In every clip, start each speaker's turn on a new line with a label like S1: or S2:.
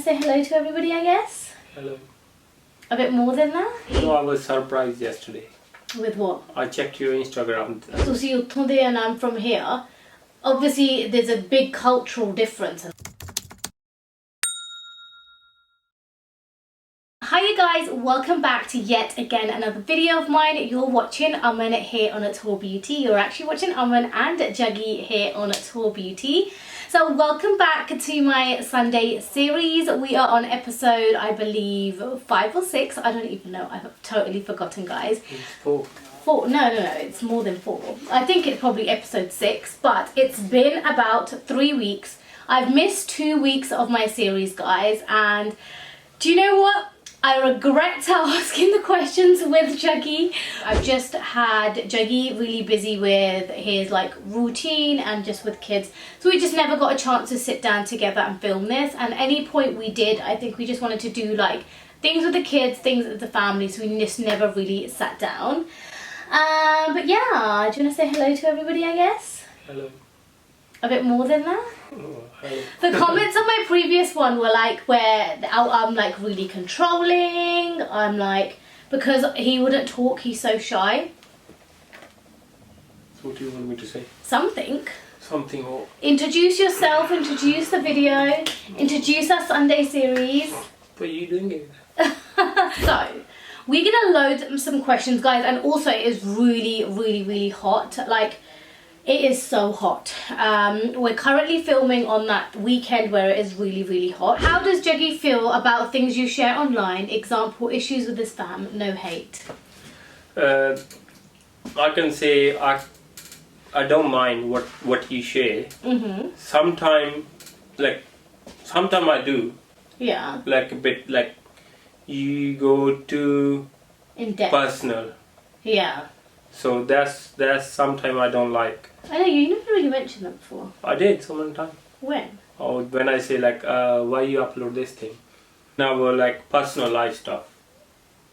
S1: say hello to everybody, I guess?
S2: Hello.
S1: A bit more than that?
S2: No, I was surprised yesterday.
S1: With what?
S2: I checked your Instagram.
S1: ਤੁਸੀਂ ਉੱਥੋਂ ਦੇ and I'm from here. Obviously, there's a big cultural difference. Hi you guys, welcome back to yet again another video of mine. You're watching Aman here on Taur Beauty. You're actually watching Aman and Juggy here on Taur Beauty. So welcome back to my Sunday series. We are on episode, I believe, 5 or 6. I don't even know. I've totally forgotten, guys.
S2: It's 4.
S1: 4? No, it's more than 4. I think it's probably episode 6, but it's been about 3 weeks. I've missed 2 weeks of my series, guys, and do you know what? I regret asking the questions with Juggy. I've just had Juggy really busy with his routine and just with kids, so we just never got a chance to sit down together and film this. And any point we did, I think we just wanted to do things with the kids, things with the family, so we just never really sat down. But yeah, do you want to say hello to everybody, I guess?
S2: Hello.
S1: A bit more than that?
S2: Oh, hello.
S1: The comments on my previous one were where I'm really controlling. I'm because he wouldn't talk, he's so shy.
S2: So what do you want me to say?
S1: Something.
S2: Something or...
S1: Introduce yourself, introduce the video, introduce our Sunday series.
S2: What are you doing it?
S1: So, we're gonna load some questions, guys, and also it is really hot. It is so hot. We're currently filming on that weekend where it is really hot. How does Juggy feel about things you share online? Example, issues with his fam, no hate.
S2: I can say I don't mind what you share. Sometime I do.
S1: Yeah.
S2: A bit you go too
S1: in depth.
S2: Personal.
S1: Yeah.
S2: So that's sometime I don't like.
S1: I know, you never really mentioned that before.
S2: I did so many times.
S1: When?
S2: Oh, when I say why you upload this thing. Now we're personal life stuff.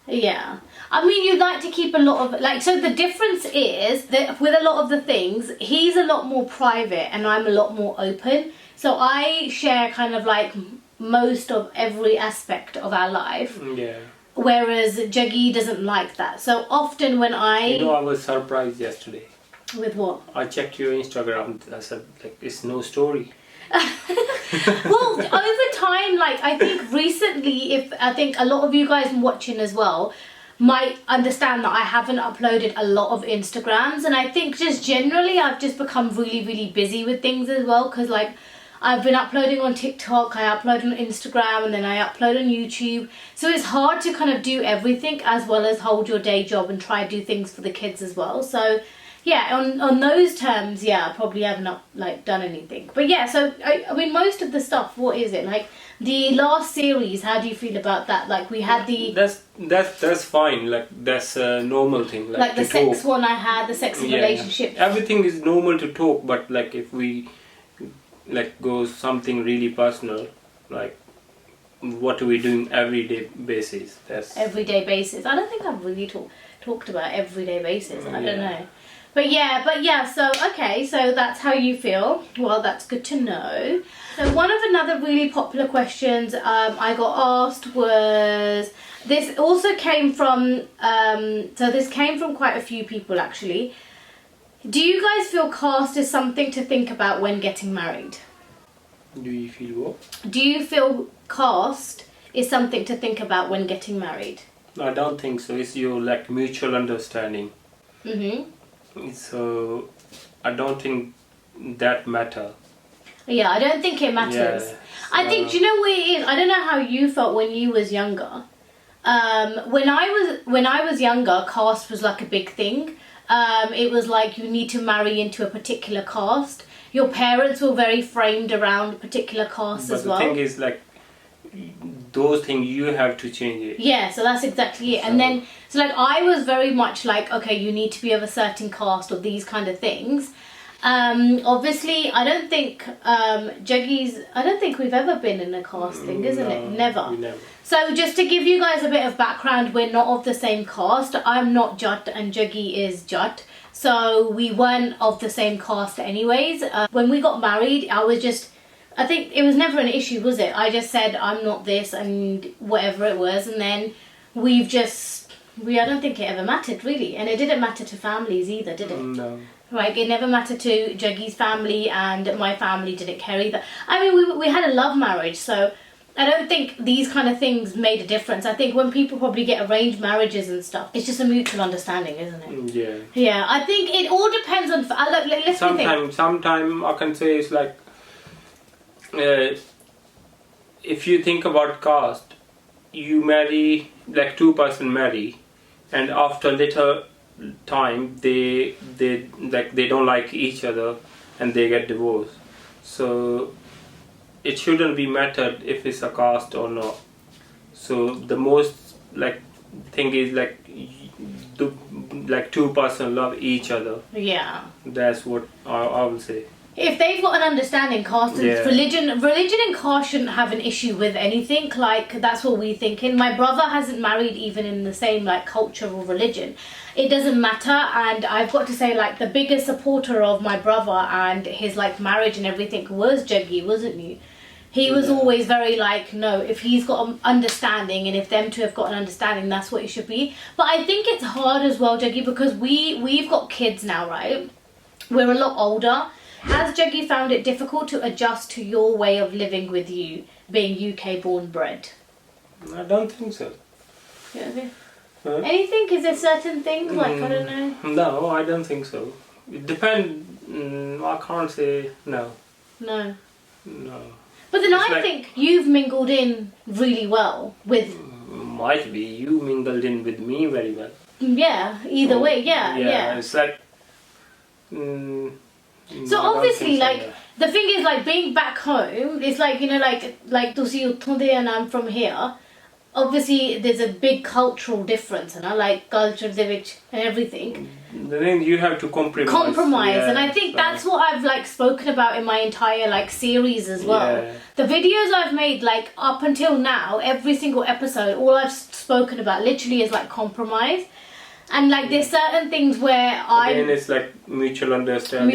S1: Yeah. I mean, you like to keep a lot of so the difference is that with a lot of the things, he's a lot more private and I'm a lot more open. So I share kind of most of every aspect of our life.
S2: Yeah.
S1: Whereas Juggy doesn't like that. So often when I...
S2: You know, I was surprised yesterday.
S1: With what?
S2: I checked your Instagram. I said, it's no story.
S1: Well, over time, I think recently, I think a lot of you guys watching as well might understand that I haven't uploaded a lot of Instagrams. And I think just generally, I've just become really busy with things as well. Because I've been uploading on TikTok, I upload on Instagram, and then I upload on YouTube. So it's hard to kind of do everything as well as hold your day job and try to do things for the kids as well. So yeah, on those terms, yeah, I probably haven't done anything. But yeah, so I mean, most of the stuff, what is it? The last series, how do you feel about that? We had the...
S2: That's fine, that's a normal thing.
S1: The sex one I had, the sexy relationship.
S2: Everything is normal to talk, but if we... go something really personal, what are we doing everyday basis? That's
S1: everyday basis. I don't think I've really talked about everyday basis. I don't know, but yeah. So okay, so that's how you feel. Well, that's good to know. So one of another really popular questions I got asked was, this also came from this came from quite a few people actually. Do you guys feel caste is something to think about when getting married?
S2: Do you feel what?
S1: Do you feel caste is something to think about when getting married?
S2: I don't think so. It's your mutual understanding. So I don't think that matter.
S1: Yeah, I don't think it matters. Yeah, I think, do you know what it is? I don't know how you felt when you was younger. When I was younger, caste was a big thing. It was you need to marry into a particular caste. Your parents were very framed around a particular caste as well.
S2: But the thing is, those things you have to change it.
S1: Yeah, so that's exactly it. So, and then, I was very much okay, you need to be of a certain caste or these kind of things. Obviously, I don't think I don't think we've ever been in a caste thing, isn't it? Never.
S2: Never.
S1: So just to give you guys a bit of background, we're not of the same caste. I'm not Jat and Juggy is Jat. So we weren't of the same caste anyways. When we got married, I was just I think it was never an issue, was it? I just said I'm not this and whatever it was, and then I don't think it ever mattered really, and it didn't matter to families either, did it?
S2: No.
S1: Like, it never mattered to Juggy's family, and my family didn't care either. I mean, we had a love marriage, so I don't think these kind of things made a difference. I think when people probably get arranged marriages and stuff, it's just a mutual understanding, isn't it?
S2: Yeah.
S1: Yeah, I think it all depends on... Let's
S2: Sometimes I can say it's like... if you think about caste, you marry, like 2-person marry, and after little time they don't like each other and they get divorced. So it shouldn't be mattered if it's a caste or not. So the most like thing is like 2-person love each other.
S1: Yeah.
S2: That's what I will say.
S1: If they've got an understanding, caste and religion and caste shouldn't have an issue with anything. Like, that's what we thinking. My brother hasn't married even in the same like culture or religion. It doesn't matter, and I've got to say, like, the biggest supporter of my brother and his like marriage and everything was Juggy, wasn't you? He was always very like, no, if he's got an understanding and if them two have got an understanding, that's what it should be. But I think it's hard as well, Juggy, because we've got kids now, right? We're a lot older. Has Juggy found it difficult to adjust to your way of living with you, being UK born bred?
S2: I don't think so.
S1: Yeah. Huh? Anything? Is there certain things? Like, I don't know.
S2: No, I don't think so. It depends. I can't say no.
S1: No.
S2: No.
S1: But then I think you've mingled in really well with...
S2: Might be. You mingled in with me very well.
S1: Yeah, either way, yeah.
S2: It's like...
S1: so obviously, like, the thing is, like, being back home, it's like, you know, like to see and I'm from here. Obviously, there's a big cultural difference, and I like culture, and everything.
S2: Then you have to compromise.
S1: Yeah, and I think that's what I've like spoken about in my entire like series as well.
S2: Yeah.
S1: The videos I've made, like up until now, every single episode, all I've spoken about literally is like compromise. And like there's certain things where
S2: Again, it's like mutual understanding.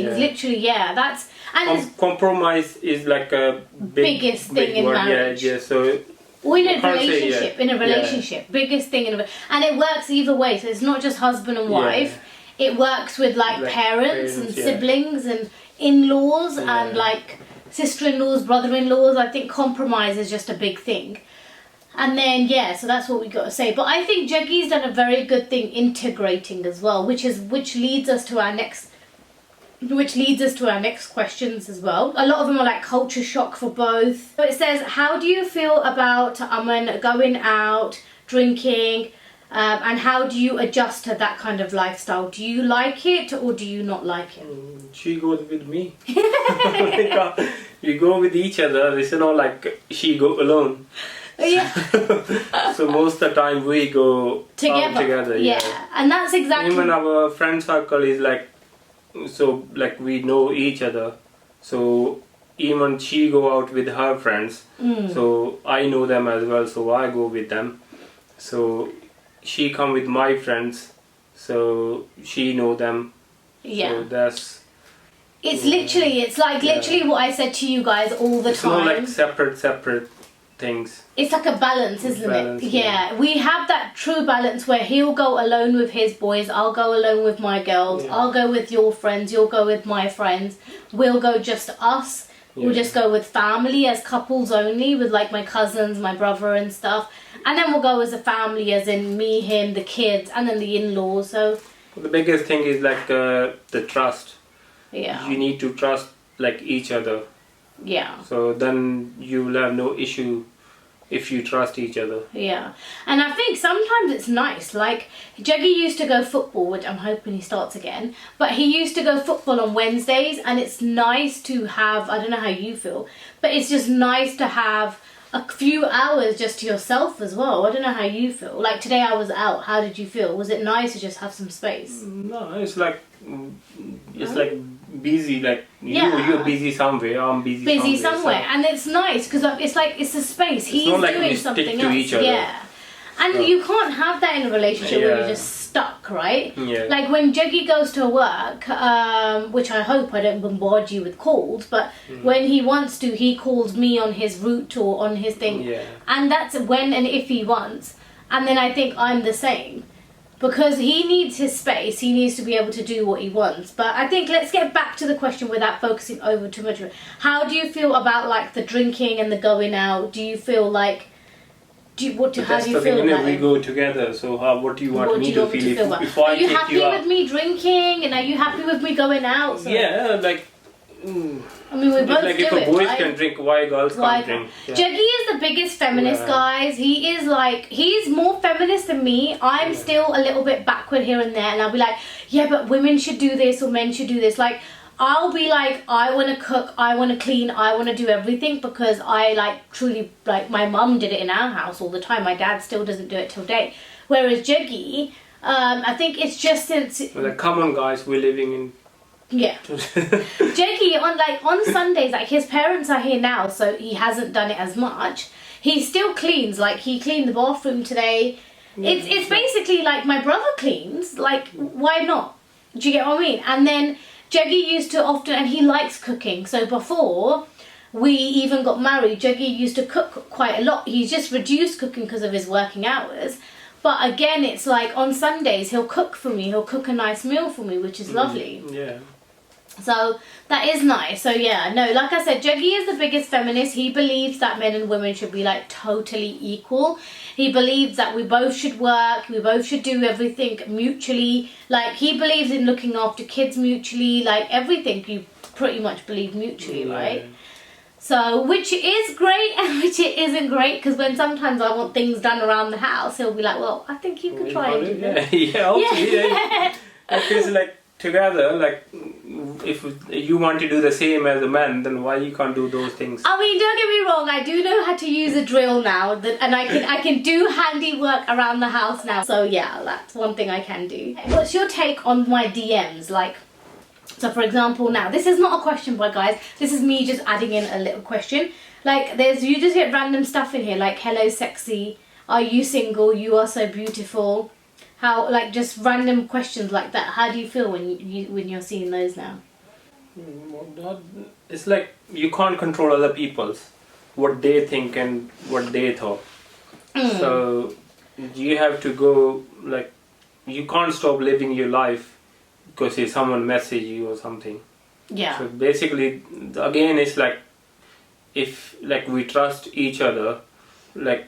S1: Literally, that's and
S2: compromise is like a
S1: biggest thing in marriage.
S2: Yeah. So
S1: or in a relationship, biggest thing and it works either way. So it's not just husband and wife. It works with like parents and siblings and in-laws and like sister-in-laws, brother-in-laws. I think compromise is just a big thing. And then, so that's what we got to say. But I think Juggy's done a very good thing integrating as well, which leads us to our next questions as well. A lot of them are like culture shock for both. So it says, how do you feel about Aman going out, drinking, and how do you adjust to that kind of lifestyle? Do you like it or do you not like it?
S2: She goes with me. We go with each other. It's not like she go alone.
S1: Yeah.
S2: So most of the time we go together.
S1: Yeah. And that's exactly...
S2: Even our friend circle is like, so like we know each other. So even she go out with her friends. So I know them as well. So I go with them. So she come with my friends. So she know them. Yeah. So that's...
S1: It's literally what I said to you guys all the time.
S2: It's not like separate things.
S1: It's like a balance, isn't it? Yeah. We have that true balance where he'll go alone with his boys, I'll go alone with my girls, I'll go with your friends, you'll go with my friends, we'll go just us, we'll just go with family as couples only, with like my cousins, my brother and stuff, and then we'll go as a family, as in me, him, the kids, and then the in-laws. So
S2: the biggest thing is like the trust.
S1: Yeah.
S2: You need to trust like each other.
S1: Yeah.
S2: So then you will have no issue if you trust each other.
S1: Yeah. And I think sometimes it's nice. Like, Juggy used to go football, which I'm hoping he starts again. But he used to go football on Wednesdays, and it's nice to have, I don't know how you feel, but it's just nice to have a few hours just to yourself as well. I don't know how you feel. Like today I was out. How did you feel? Was it nice to just have some space?
S2: No, it's like busy, like you're busy somewhere, I'm busy somewhere.
S1: And it's nice because it's like it's a space. He's
S2: not like
S1: doing
S2: we
S1: something
S2: stick to
S1: else.
S2: each other.
S1: Yeah. And
S2: So-
S1: you can't have that in a relationship where
S2: Yeah.
S1: you're just stuck, right?
S2: Yeah.
S1: Like when Juggy goes to work, which I hope I don't bombard you with calls, but when he wants to, he calls me on his route or on his thing.
S2: Yeah.
S1: And that's when and if he wants. And then I think I'm the same. Because he needs his space, he needs to be able to do what he wants. But I think let's get back to the question without focusing over too much. How do you feel about like the drinking and the going out? Do you feel like
S2: But
S1: how
S2: that's
S1: do you
S2: the thing,
S1: feel
S2: innit?
S1: about
S2: We
S1: it?
S2: go together. So what do you want
S1: What do
S2: me
S1: you
S2: to
S1: want me
S2: feel?
S1: to feel about?
S2: If I
S1: Are you
S2: take
S1: happy
S2: you
S1: with
S2: out,
S1: me drinking? And are you happy with me going out? So,
S2: yeah, like.
S1: I mean, we both
S2: Like
S1: do
S2: if
S1: it,
S2: a boys
S1: right?
S2: can drink, why girls
S1: Why
S2: can't drink? Yeah.
S1: Juggy is the biggest feminist,
S2: Yeah.
S1: guys. He is like, he's more feminist than me. I'm still a little bit backward here and there, and I'll be like, yeah, but women should do this or men should do this. Like, I'll be like, I want to cook, I want to clean, I want to do everything because I like truly, like, my mum did it in our house all the time. My dad still doesn't do it till date. Whereas Juggy, I think it's just since,
S2: We're like, come on, guys, we're living in.
S1: yeah. Jakey on Sundays, like his parents are here now, so he hasn't done it as much. He still cleans, like he cleaned the bathroom today. It's basically like my brother cleans, like why not? Do you get what I mean? And then Juggy used to often, and he likes cooking, so before we even got married, Juggy used to cook quite a lot. He's just reduced cooking because of his working hours. But again, it's like on Sundays he'll cook for me, he'll cook a nice meal for me, which is lovely.
S2: Yeah.
S1: So that is nice. So yeah, no, like I said, Juggy is the biggest feminist. He believes that men and women should be like totally equal. He believes that we both should work, we both should do everything mutually. Like he believes in looking after kids mutually, like everything you pretty much believe mutually, right? So, which is great and which it isn't great, because when sometimes I want things done around the house, he'll be like, well, I think you could try and do that.
S2: Yeah, obviously, yeah. If it's like together, like if you want to do the same as a man, then why you can't do those things?
S1: I mean, don't get me wrong, I do know how to use a drill now, and I can do handiwork around the house now. So yeah, that's one thing I can do. What's your take on my DMs? Like, so for example, now this is not a question, but guys, this is me just adding in a little question. Like, you just get random stuff in here, like hello sexy, are you single, you are so beautiful. How, like, just random questions like that. How do you feel when you're seeing those now?
S2: It's like you can't control other people's what they think and what they thought. So you have to go, like, you can't stop living your life because if someone message you or something.
S1: Yeah.
S2: So basically, again, it's like if like we trust each other, like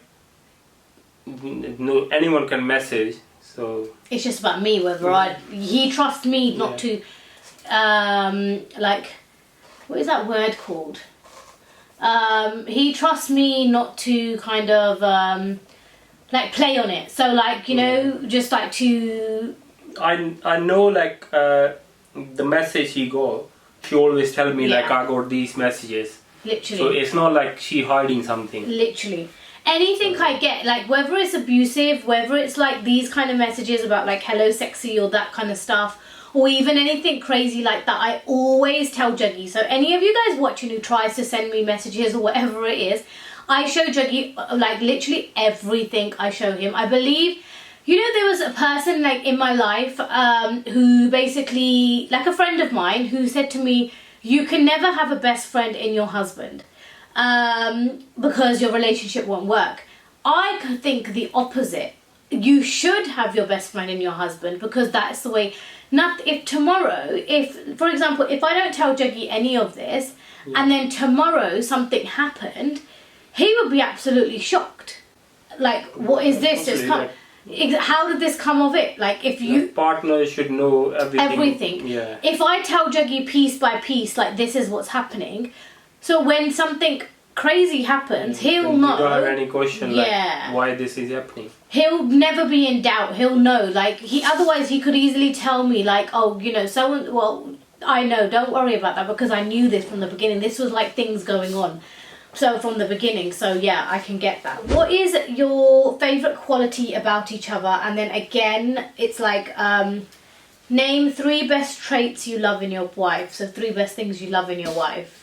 S2: no anyone can message. So
S1: it's just about me whether he trusts me not to like, what is that word called? He trusts me not to kind of like play on it. So like, you know, just like to. I
S2: know like the message he got. She always tell me like I got these messages.
S1: Literally.
S2: So it's not like she hiding something.
S1: Literally. Anything I get, like whether it's abusive, whether it's like these kind of messages about like hello sexy or that kind of stuff, or even anything crazy like that, I always tell Juggy. So any of you guys watching who tries to send me messages or whatever it is, I show Juggy like literally everything I show him. I believe, you know, there was a person like in my life who basically, like a friend of mine who said to me, you can never have a best friend in your husband. Because your relationship won't work. I think the opposite. You should have your best friend in your husband, because that's the way. If tomorrow, if for example, if I don't tell Juggy any of this, and then tomorrow something happened, he would be absolutely shocked. Like, what is this? Just come. How did this come of it? Like, if you
S2: partner should know everything.
S1: Everything.
S2: Yeah.
S1: If I tell Juggy piece by piece, like this is what's happening. So when something crazy happens, he'll know.
S2: You don't have any question like why this is happening.
S1: He'll never be in doubt. He'll know. Like otherwise he could easily tell me like, oh, you know, someone. Well, I know. Don't worry about that because I knew this from the beginning. This was like things going on. So from the beginning. So yeah, I can get that. What is your favorite quality about each other? And then again, it's like name 3 best traits you love in your wife. So 3 best things you love in your wife.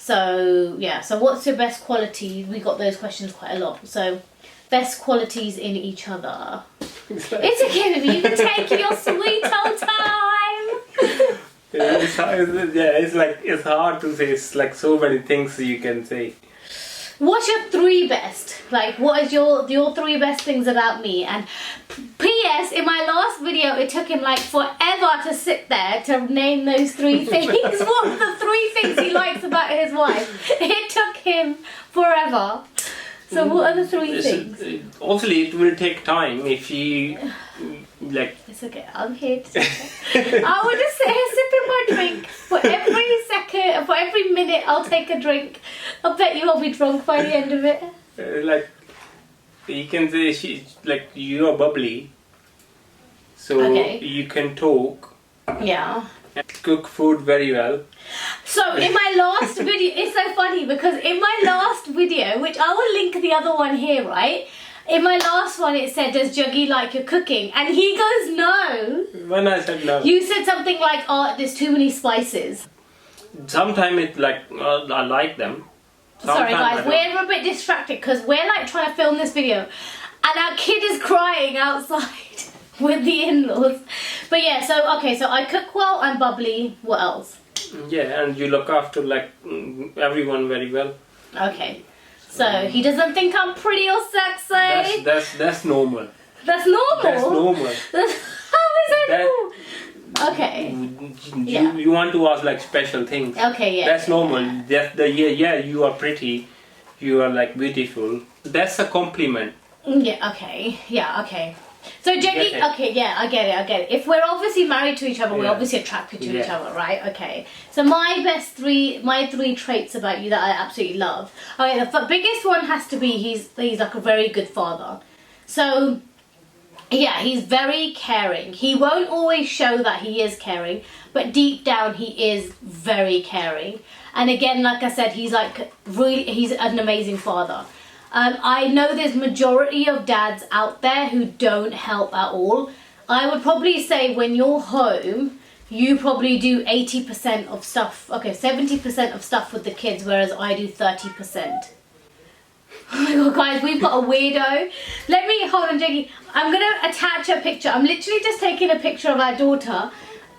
S1: So yeah, so what's your best quality? We got those questions quite a lot. So best qualities in each other. It's okay, baby. You can take your sweet old time.
S2: It's hard to say. It's like so many things you can say.
S1: What's your 3 best? Like, what is your 3 best things about me? And P.S. in my last video, it took him like forever to sit there to name those 3 things. What are the 3 things he likes about his wife? It took him forever. So what are the 3 things?
S2: Obviously, it will take time if you like.
S1: It's okay. I'm here to I will just sit here sipping my drink. For every second, for every minute, I'll take a drink. I bet you I'll be drunk by the end of it.
S2: Like you can say, you are bubbly, so you can talk.
S1: Yeah.
S2: And cook food very well.
S1: So in my last video, it's so funny because in my last video, which I will link the other one here, right? In my last one, it said, "Does Juggy like your cooking?" And he goes, "No."
S2: When I said no,
S1: you said something like, "Oh, there's too many spices."
S2: Sometimes it I like them.
S1: Sorry guys, we're a bit distracted because we're like trying to film this video and our kid is crying outside with the in-laws. But yeah, so I cook well, I'm bubbly. What else?
S2: Yeah, and you look after like everyone very well.
S1: Okay, so he doesn't think I'm pretty or sexy.
S2: That's normal.
S1: That's normal?
S2: That's normal.
S1: How is it normal? Okay.
S2: You want to ask like special things.
S1: Okay, yeah.
S2: That's normal. You are pretty. You are like beautiful. That's a compliment.
S1: Yeah, okay. Yeah, okay. So Juggy, okay, yeah, I get it. If we're obviously married to each other, we're obviously attracted to each other, right? Okay. So my 3 traits about you that I absolutely love. Okay, the biggest one has to be he's like a very good father. So yeah, he's very caring. He won't always show that he is caring, but deep down he is very caring. And again, like I said, he's an amazing father. I know there's majority of dads out there who don't help at all. I would probably say when you're home, you probably do 80% of stuff, 70% of stuff with the kids, whereas I do 30%. Oh my god, guys, we've got a weirdo. Hold on, Juggy. I'm going to attach a picture. I'm literally just taking a picture of our daughter.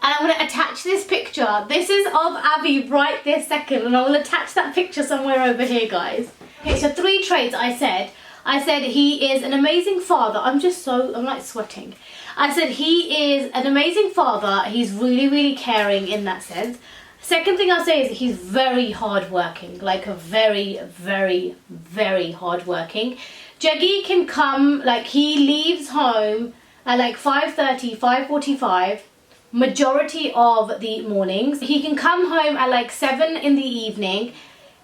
S1: And I'm going to attach this picture. This is of Abby right this second. And I will attach that picture somewhere over here, guys. Okay, so 3 traits I said. I said he is an amazing father. I'm like sweating. I said he is an amazing father. He's really, really caring in that sense. Second thing I'll say is he's very hardworking, like a very, very, very hardworking. Juggy can come, like he leaves home at like 5:30, 5:45, majority of the mornings. He can come home at like 7 in the evening.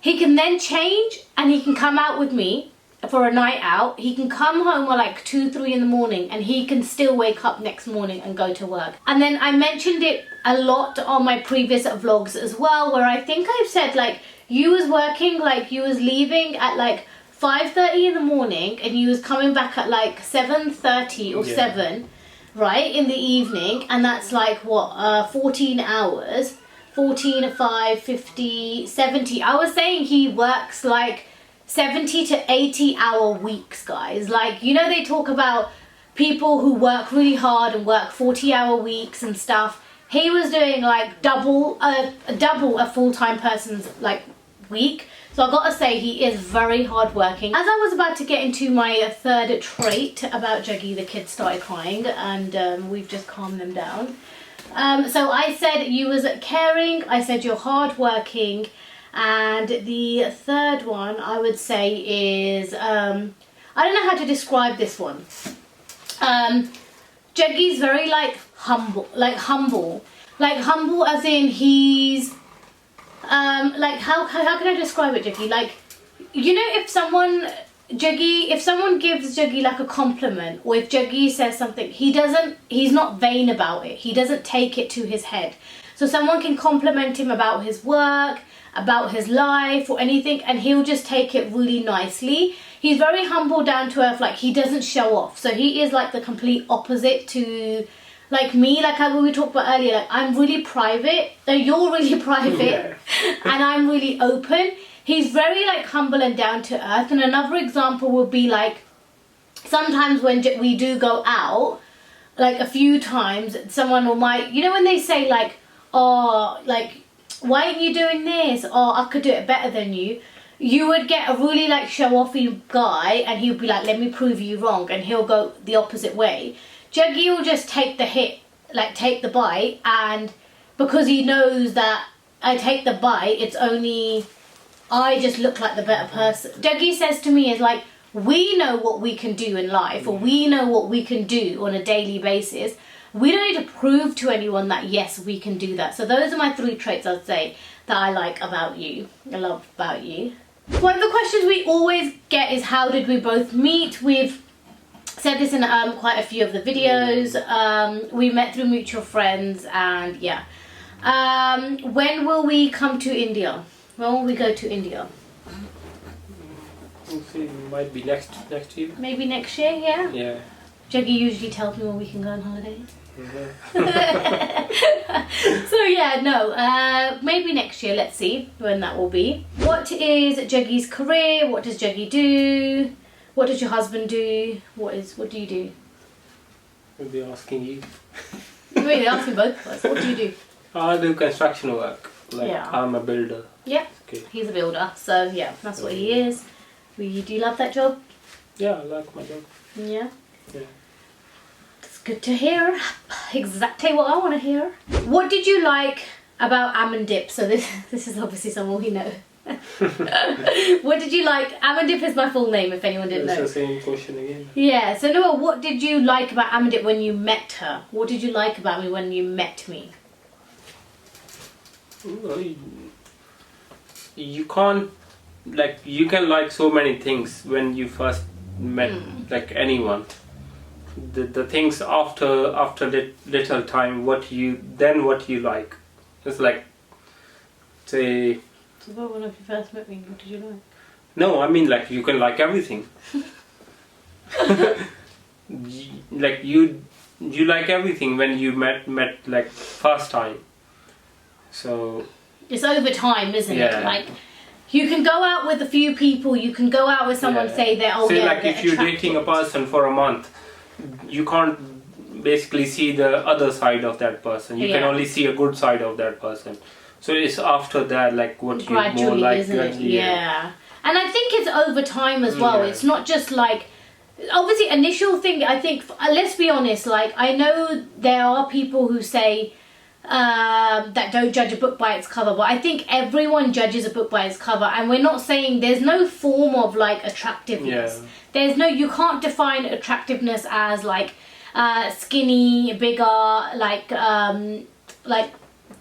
S1: He can then change and he can come out with me for a night out. He can come home at like 2, 3 in the morning and he can still wake up next morning and go to work. And then I mentioned it a lot on my previous vlogs as well, where I think I've said like you was working, like you was leaving at like 5:30 in the morning and you was coming back at like 7:30 or 7, right, in the evening, and that's like what, 14 hours. 14, 5, 50, 70. I was saying he works like 70 to 80 hour weeks, guys. Like, you know, they talk about people who work really hard and work 40-hour weeks and stuff. He was doing like double a full-time person's like week. So I gotta say he is very hardworking. As I was about to get into my 3rd trait about Juggy, the kids started crying and we've just calmed them down. So I said you was caring, I said you're hardworking, and the 3rd one I would say is, I don't know how to describe this one. Juggy's very like humble as in he's, like how can I describe it, Juggy? Like, you know, if someone gives Juggy like a compliment, or if Juggy says something, he's not vain about it. He doesn't take it to his head. So someone can compliment him about his work, about his life or anything, and he'll just take it really nicely. He's very humble, down to earth, like he doesn't show off. So he is like the complete opposite to like me, like how we talked about earlier. Like I'm really private, you're really private, and I'm really open. He's very like humble and down to earth. And another example would be like sometimes when we do go out, like a few times, someone might, you know, when they say like, oh, like, why aren't you doing this? Or I could do it better than you. You would get a really like show-offy guy, and he'll be like, let me prove you wrong, and he'll go the opposite way. Juggy will just take the hit, like take the bite, and because he knows that I take the bite, it's only I just look like the better person. Juggy says to me is like, we know what we can do in life, or we know what we can do on a daily basis. We don't need to prove to anyone that yes, we can do that. So those are my 3 traits I'd say that I like about you, I love about you. One of the questions we always get is how did we both meet? We've said this in quite a few of the videos. We met through mutual friends, and yeah. When will we come to India? When will we go to India?
S2: Might be next year.
S1: Maybe next year, yeah?
S2: Yeah.
S1: Juggy usually tells me when we can go on holiday.
S2: Mm-hmm.
S1: So yeah, no, maybe next year. Let's see when that will be. What is Juggy's career? What does Juggy do? What does your husband do? What do you do?
S2: We'll be asking you.
S1: Really, asking both of us. What do you do?
S2: I do construction work. Like,
S1: Yeah.
S2: I'm a builder.
S1: Yeah,
S2: Okay.
S1: he's a builder. So yeah, that's what he is. Do you love that job?
S2: Yeah, I like my job.
S1: Yeah.
S2: Yeah.
S1: It's good to hear. Exactly what I want to hear. What did you like about Aman Dip? So this is obviously someone we know. What did you like? Aman Dip is my full name, if anyone didn't know.
S2: It's the same question again.
S1: Yeah, so Noah, what did you like about Aman Dip when you met her? What did you like about me when you met me?
S2: Well, you can't, like, you can like so many things when you first met like anyone. The things after little time, what you like. It's like, say.
S1: So what, when you first met me, what did you like?
S2: No, I mean like you can like everything. Like you like everything when you met like first time. So
S1: it's over time, isn't
S2: Yeah.
S1: it? Like, you can go out with a few people, you can go out with someone, say they're, oh
S2: say
S1: yeah,
S2: like
S1: they're
S2: if you're
S1: attractive.
S2: dating a person for a month, you can't basically see the other side of that person. You can
S1: Yeah.
S2: only see a good side of that person. So it's after that, like what you
S1: Gradually,
S2: more like.
S1: isn't it?
S2: Gradually,
S1: Yeah. And I think it's over time as well.
S2: Yeah.
S1: It's not just like, obviously initial thing, I think, let's be honest, like, I know there are people who say that don't judge a book by its cover, but I think everyone judges a book by its cover, and we're not saying there's no form of like attractiveness.
S2: Yeah.
S1: There's no, you can't define attractiveness as like skinny, bigger, like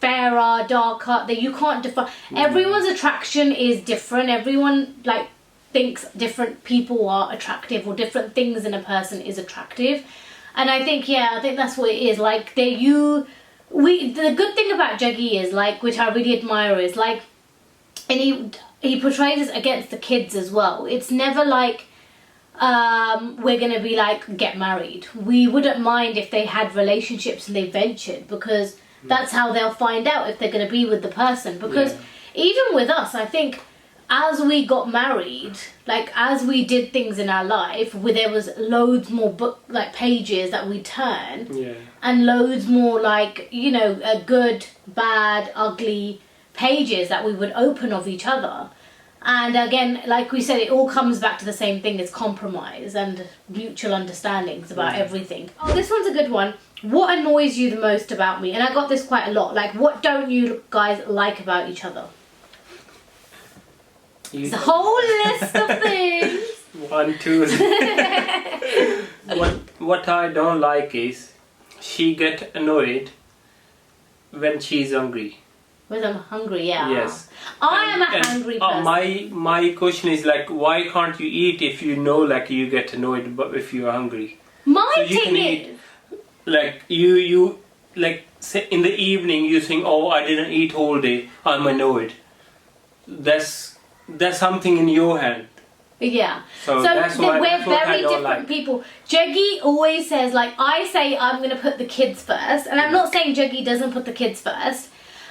S1: fairer, darker. That you can't define. Everyone's attraction is different. Everyone like thinks different people are attractive, or different things in a person is attractive. And I think, yeah, I think that's what it is. Like the good thing about Juggy is, like, which I really admire, is like, and he portrays it against the kids as well. It's never like we're gonna be like, get married. We wouldn't mind if they had relationships and they ventured, because that's how they'll find out if they're gonna be with the person. Because even with us, I think as we got married, like as we did things in our life, where there was loads more book like pages that we turned, and loads more like, you know, good, bad, ugly pages that we would open of each other. And again, like we said, it all comes back to the same thing, as compromise and mutual understandings about everything. Oh, this one's a good one. What annoys you the most about me? And I got this quite a lot. Like, what don't you guys like about each other? It's a whole list of things.
S2: 1, 2. What I don't like is she get annoyed when she's hungry.
S1: When I'm hungry, yeah.
S2: Yes.
S1: I am a hungry person.
S2: My question is like, why can't you eat if you know like you get annoyed but if you're hungry?
S1: My
S2: you
S1: thing
S2: can
S1: is,
S2: eat, like you like say in the evening you think, oh, I didn't eat whole day, I'm annoyed. That's something in your hand.
S1: yeah.
S2: So that's why
S1: we're
S2: that's what I
S1: very
S2: don't
S1: different
S2: like.
S1: people. Juggy always says, like, I say I'm going to put the kids first, and I'm not saying Juggy doesn't put the kids first,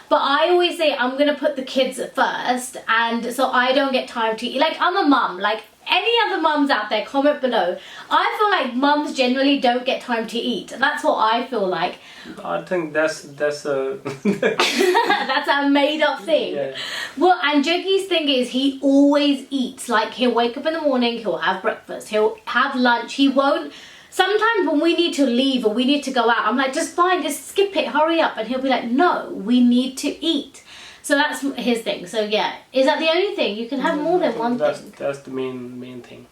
S1: but I always say I'm going to put the kids first, and so I don't get time to eat. Like, I'm a mum. Like, any other mums out there, comment below. I feel like mums generally don't get time to eat. That's what I feel like.
S2: I think that's a
S1: That's a made up thing.
S2: Yeah.
S1: Well, and Juggy's thing is he always eats. Like, he'll wake up in the morning, he'll have breakfast, he'll have lunch. He won't. Sometimes when we need to leave or we need to go out, I'm like, just fine, just skip it, hurry up. And he'll be like, no, we need to eat. So that's his thing. So yeah, is that the only thing? You can have more than one thing.
S2: That's the main thing.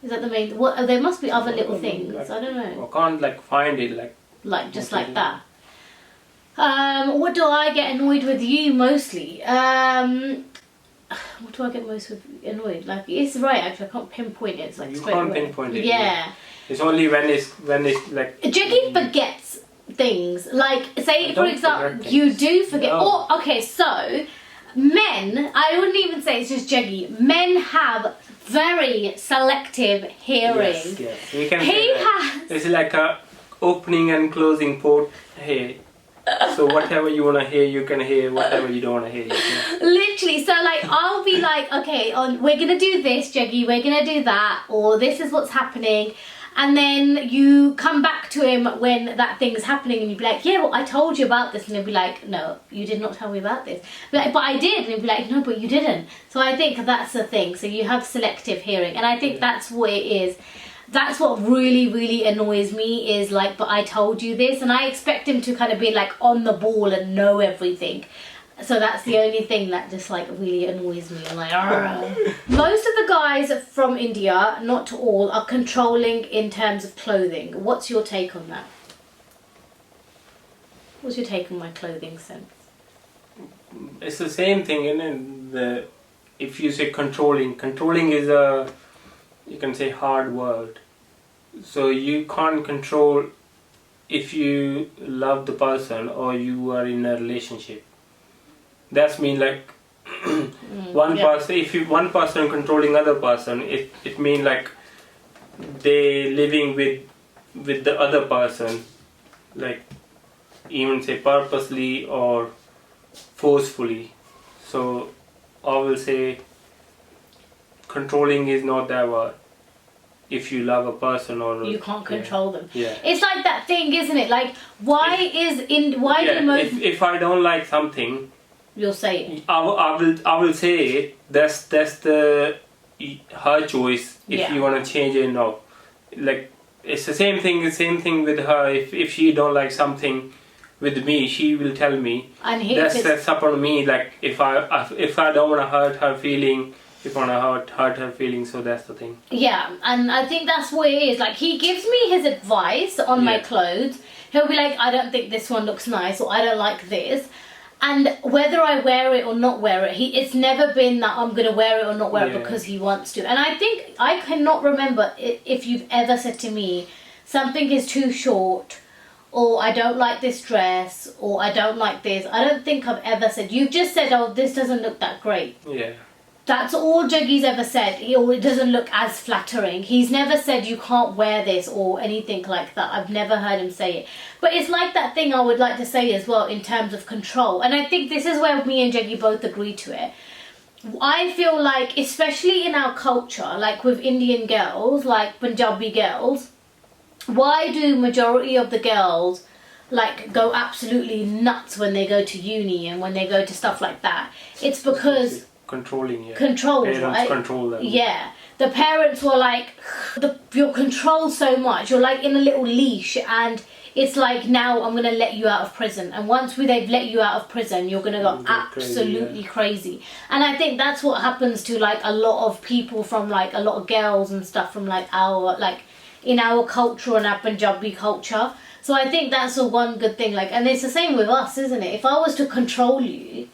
S1: Is that the main? What? There must be other little things.
S2: Like,
S1: I don't know.
S2: I can't like find it
S1: Like just like that. What do I get annoyed with you mostly? What do I get most annoyed? Like, it's right actually. I can't pinpoint it. It's like
S2: you
S1: straight
S2: can't
S1: away.
S2: pinpoint it.
S1: Yeah.
S2: It's only when it's like.
S1: Juggy forgets things. Like, say
S2: I
S1: for
S2: don't
S1: example,
S2: forget
S1: you
S2: things.
S1: do forget.
S2: No.
S1: Or okay, so men. I wouldn't even say it's just Juggy. Men have very selective hearing.
S2: Yes. We can
S1: He
S2: say that.
S1: has.
S2: It's like a opening and closing port. Hey. So whatever you wanna hear, you can hear. Whatever you don't wanna hear, you can.
S1: Literally, so like I'll be like, okay, we're gonna do this, Juggy, we're gonna do that, or this is what's happening, and then you come back to him when that thing's happening, and you'd be like, yeah, well, I told you about this, and he'll be like, no, you did not tell me about this. But I did, and he'll be like, no, but you didn't. So I think that's the thing. So you have selective hearing, and I think that's what it is. That's what really annoys me is like, but I told you this, and I expect him to kind of be like on the ball and know everything. So that's the only thing that just like really annoys me. I'm like, argh. Most of the guys from India, not all, are controlling in terms of clothing. What's your take on that? What's your take on my clothing sense?
S2: It's the same thing, isn't it? If you say controlling is a, you can say, hard word. So you can't control if you love the person or you are in a relationship. That's mean like person. If one person controlling other person, it mean like they living with the other person, like even say purposely or forcefully. So I will say controlling is not that word. If you love a person or
S1: you can't control them.
S2: Yeah.
S1: It's like that thing, isn't it? Like, do most
S2: if I don't like something,
S1: you'll say it.
S2: I will say it. That's the her choice. If you want to change it, no. Like, it's the same thing with her. If she don't like something with me, she will tell me.
S1: And
S2: that's up on me. Like, if I don't want to hurt her feeling. If you want to hurt her feelings, so that's the thing. Yeah,
S1: and I think that's what it is. Like, he gives me his advice on my clothes. He'll be like, I don't think this one looks nice, or I don't like this. And whether I wear it or not wear it, it's never been that I'm going to wear it or not wear it because he wants to. And I think, I cannot remember if you've ever said to me, something is too short, or I don't like this dress, or I don't like this. I don't think I've ever said, you've just said, oh, this doesn't look that great.
S2: Yeah.
S1: That's all Juggy's ever said. It doesn't look as flattering. He's never said you can't wear this or anything like that. I've never heard him say it. But it's like that thing I would like to say as well in terms of control. And I think this is where me and Juggy both agree to it. I feel like, especially in our culture, like with Indian girls, like Punjabi girls, why do majority of the girls like go absolutely nuts when they go to uni and when they go to stuff like that? It's because
S2: controlling,
S1: parents right?
S2: Control them.
S1: Yeah, the parents were like, you're controlled so much, you're like in a little leash, and it's like, now I'm gonna let you out of prison, and once they've let you out of prison, you're gonna go absolutely crazy. And I think that's what happens to like a lot of people from like a lot of girls and stuff from like our in our culture and our Punjabi culture. So I think that's the one good thing. Like, and it's the same with us, isn't it? If I was to control you,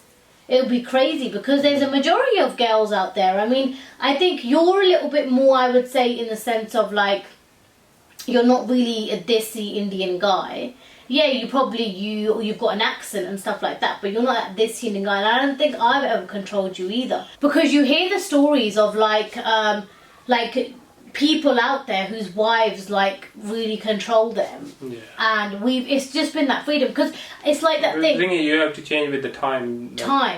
S1: it would be crazy, because there's a majority of girls out there. I mean, I think you're a little bit more, I would say, in the sense of like, you're not really a desi Indian guy. Yeah, you've got an accent and stuff like that, but you're not that desi Indian guy. And I don't think I've ever controlled you either, because you hear the stories of like people out there whose wives like really control them, and it's just been that freedom, because it's like that thing.
S2: The thing is, you have to change with the time.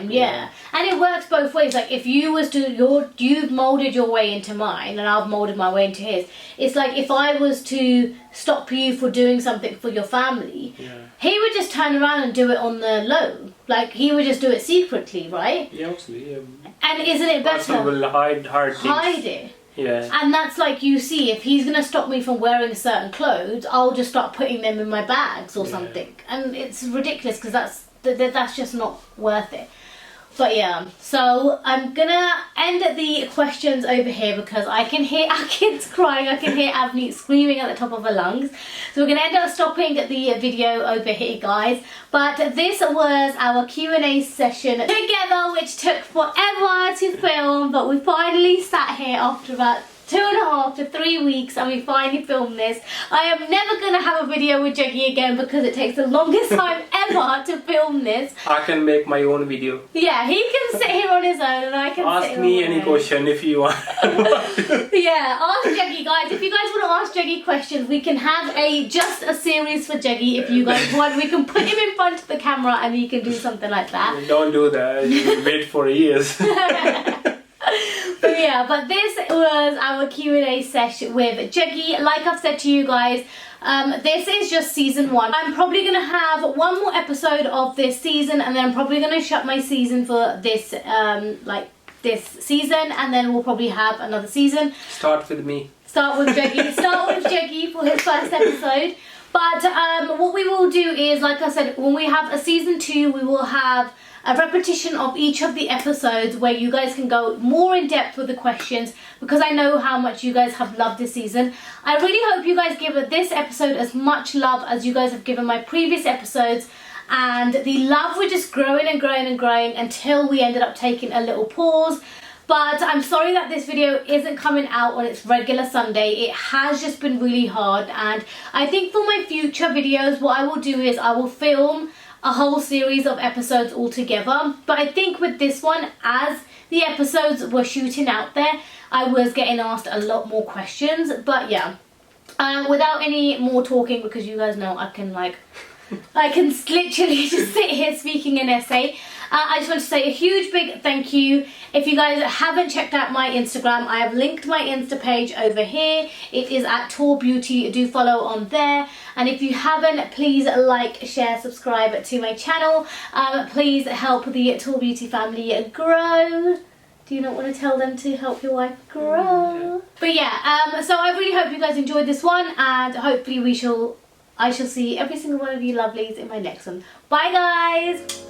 S1: Yeah, and it works both ways. Like if you was to you've molded your way into mine, and I've molded my way into his. It's like if I was to stop you for doing something for your family, he would just turn around and do it on the low. Like he would just do it secretly, right?
S2: Yeah, absolutely. Yeah.
S1: And isn't it better?
S2: Person will hide
S1: it.
S2: Yeah.
S1: And that's like, you see, if he's gonna stop me from wearing certain clothes, I'll just start putting them in my bags or something. And it's ridiculous, because that's just not worth it. But yeah, so I'm gonna end the questions over here, because I can hear our kids crying. I can hear Avni screaming at the top of her lungs. So we're gonna end up stopping the video over here, guys. But this was our Q&A session together, which took forever to film, but we finally sat here after about 2.5 to 3 weeks, and we finally filmed this. I am never going to have a video with Jeggy again, because it takes the longest time ever to film this.
S2: I can make my own video.
S1: Yeah, he can sit here on his own, and I can
S2: ask
S1: sit
S2: me any question if you want.
S1: Yeah, ask Jeggy, guys. If you guys want to ask Jeggy questions, we can have just a series for Jeggy. If you guys want, we can put him in front of the camera and he can do something like that.
S2: Don't do that. You will wait for years.
S1: But this was our Q&A session with Jeggy. Like I've said to you guys, this is just season 1. I'm probably going to have one more episode of this season, and then I'm probably going to shut my season for this this season, and then we'll probably have another season.
S2: Start with me.
S1: Start with Jeggy. Start with Jeggy for his first episode. But what we will do is, like I said, when we have a season 2, we will have a repetition of each of the episodes where you guys can go more in depth with the questions, because I know how much you guys have loved this season. I really hope you guys give this episode as much love as you guys have given my previous episodes, and the love was just growing and growing and growing until we ended up taking a little pause. But I'm sorry that this video isn't coming out on its regular Sunday. It has just been really hard, and I think for my future videos, what I will do is I will film a whole series of episodes all together. But I think with this one, as the episodes were shooting out there, I was getting asked a lot more questions. But yeah, without any more talking, because you guys know I can literally just sit here speaking an essay. I just want to say a huge big thank you. If you guys haven't checked out my Instagram, I have linked my Insta page over here. It is at Taur Beauty. Do follow on there. And if you haven't, please like, share, subscribe to my channel. Please help the Taur Beauty family grow. Do you not want to tell them to help your wife grow? But yeah, so I really hope you guys enjoyed this one, and hopefully I shall see every single one of you lovelies in my next one. Bye guys!